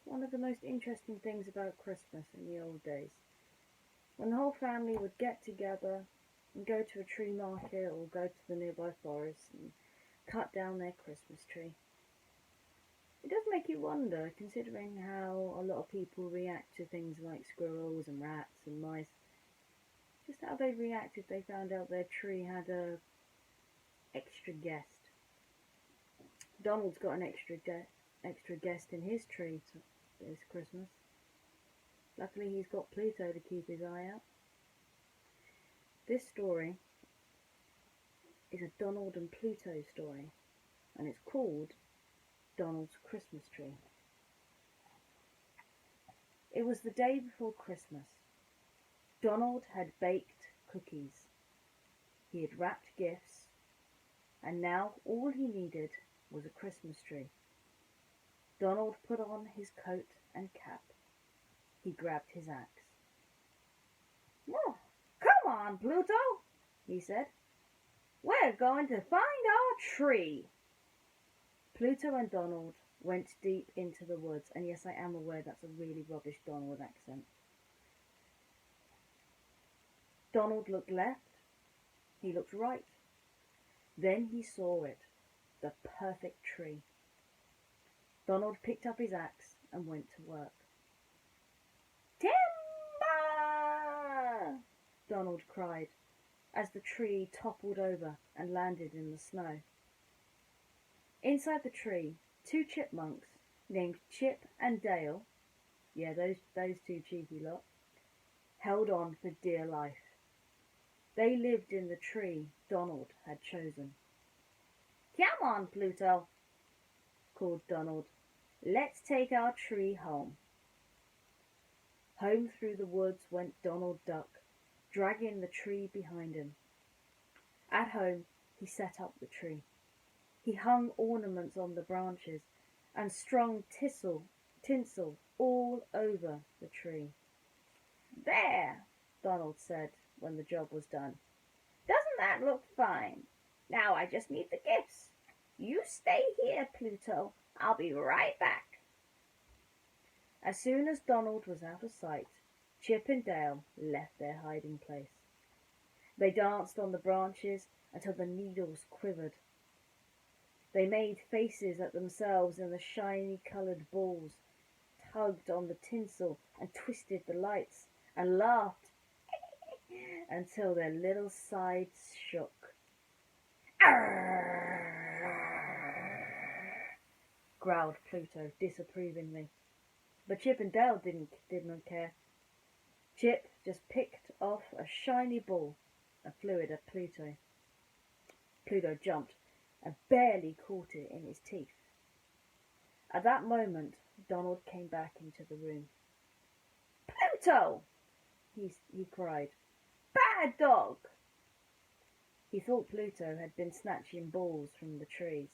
one of the most interesting things about Christmas in the old days? When the whole family would get together and go to a tree market or go to the nearby forest and cut down their Christmas tree. It does make you wonder, considering how a lot of people react to things like squirrels and rats and mice, just how they'd react if they found out their tree had a extra guest. Donald's got an extra guest in his tree this Christmas. Luckily he's got Pluto to keep his eye out. This story is a Donald and Pluto story, and it's called Donald's Christmas Tree. It was the day before Christmas. Donald had baked cookies. He had wrapped gifts, and now all he needed was a Christmas tree. Donald put on his coat and cap. He grabbed his axe. "Oh, come on, Pluto," he said. "We're going to find our tree." Pluto and Donald went deep into the woods, and yes, I am aware that's a really rubbish Donald accent. Donald looked left, he looked right. Then he saw it, the perfect tree. Donald picked up his axe and went to work. "Timber!" Donald cried as the tree toppled over and landed in the snow. Inside the tree, two chipmunks named Chip and Dale, yeah, those two cheeky lot, held on for dear life. They lived in the tree Donald had chosen. "Come on, Pluto," called Donald. "Let's take our tree home." Home through the woods went Donald Duck, dragging the tree behind him. At home, he set up the tree. He hung ornaments on the branches and strung tinsel all over the tree. "There," Donald said when the job was done. "Doesn't that look fine? Now I just need the gifts. You stay here, Pluto. I'll be right back." As soon as Donald was out of sight, Chip and Dale left their hiding place. They danced on the branches until the needles quivered. They made faces at themselves in the shiny coloured balls, tugged on the tinsel and twisted the lights, and laughed until their little sides shook. "Arrgh!" growled Pluto disapprovingly. But Chip and Dale didn't care. Chip just picked off a shiny ball and flew it at Pluto. Pluto jumped and barely caught it in his teeth. At that moment, Donald came back into the room. "Pluto!" he cried. "Bad dog!" He thought Pluto had been snatching balls from the trees.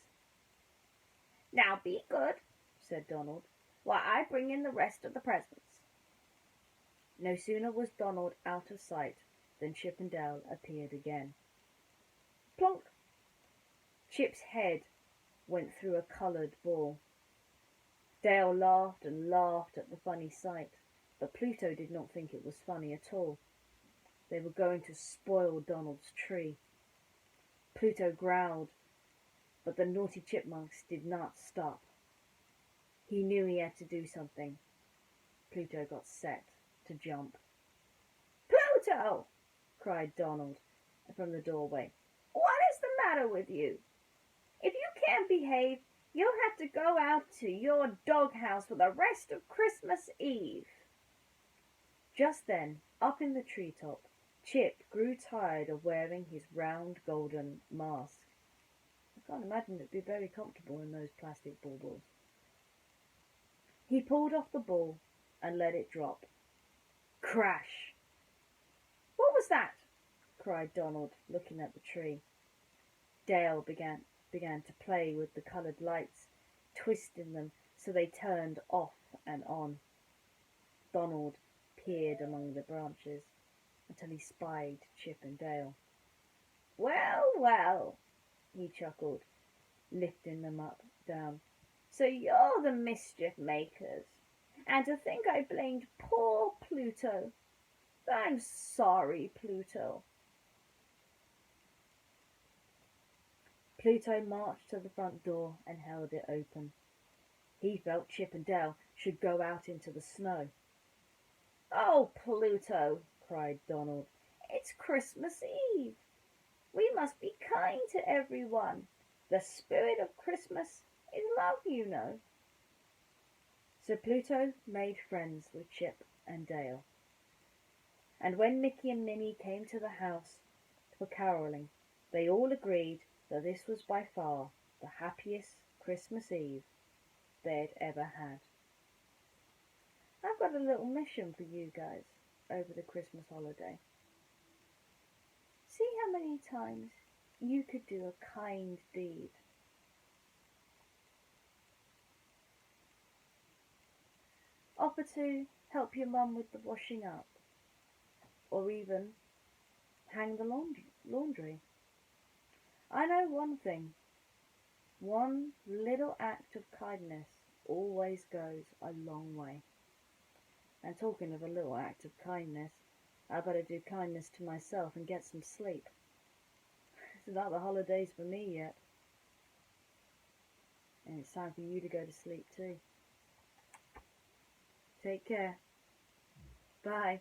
"Now be good," said Donald, "while I bring in the rest of the presents." No sooner was Donald out of sight than Chip and Dale appeared again. Plonk! Chip's head went through a coloured ball. Dale laughed and laughed at the funny sight, but Pluto did not think it was funny at all. They were going to spoil Donald's tree. Pluto growled, but the naughty chipmunks did not stop. He knew he had to do something. Pluto got set to jump. "Pluto!" cried Donald from the doorway. "What is the matter with you? If you can't behave, you'll have to go out to your doghouse for the rest of Christmas Eve." Just then, up in the treetop, Chip grew tired of wearing his round golden mask. I can't imagine it'd be very comfortable in those plastic baubles. He pulled off the ball and let it drop. Crash! "What was that?" cried Donald, looking at the tree. Dale began to play with the coloured lights, twisting them so they turned off and on. Donald peered among the branches until he spied Chip and Dale. "Well, well," he chuckled, lifting them down. So you're the mischief makers. And to think I blamed poor Pluto. I'm sorry, Pluto. Pluto marched to the front door and held it open. He felt Chip and Dale should go out into the snow. Oh, Pluto, cried Donald. It's Christmas Eve. We must be kind to everyone. The spirit of Christmas is love, you know. So Pluto made friends with Chip and Dale. And when Mickey and Minnie came to the house for caroling, they all agreed that this was by far the happiest Christmas Eve they'd ever had. I've got a little mission for you guys over the Christmas holiday. See how many times you could do a kind deed. Offer to help your mum with the washing up, or even hang the laundry. I know one thing. One little act of kindness always goes a long way. And talking of a little act of kindness, I better do kindness to myself and get some sleep. It's not the holidays for me yet. And it's time for you to go to sleep too. Take care. Bye.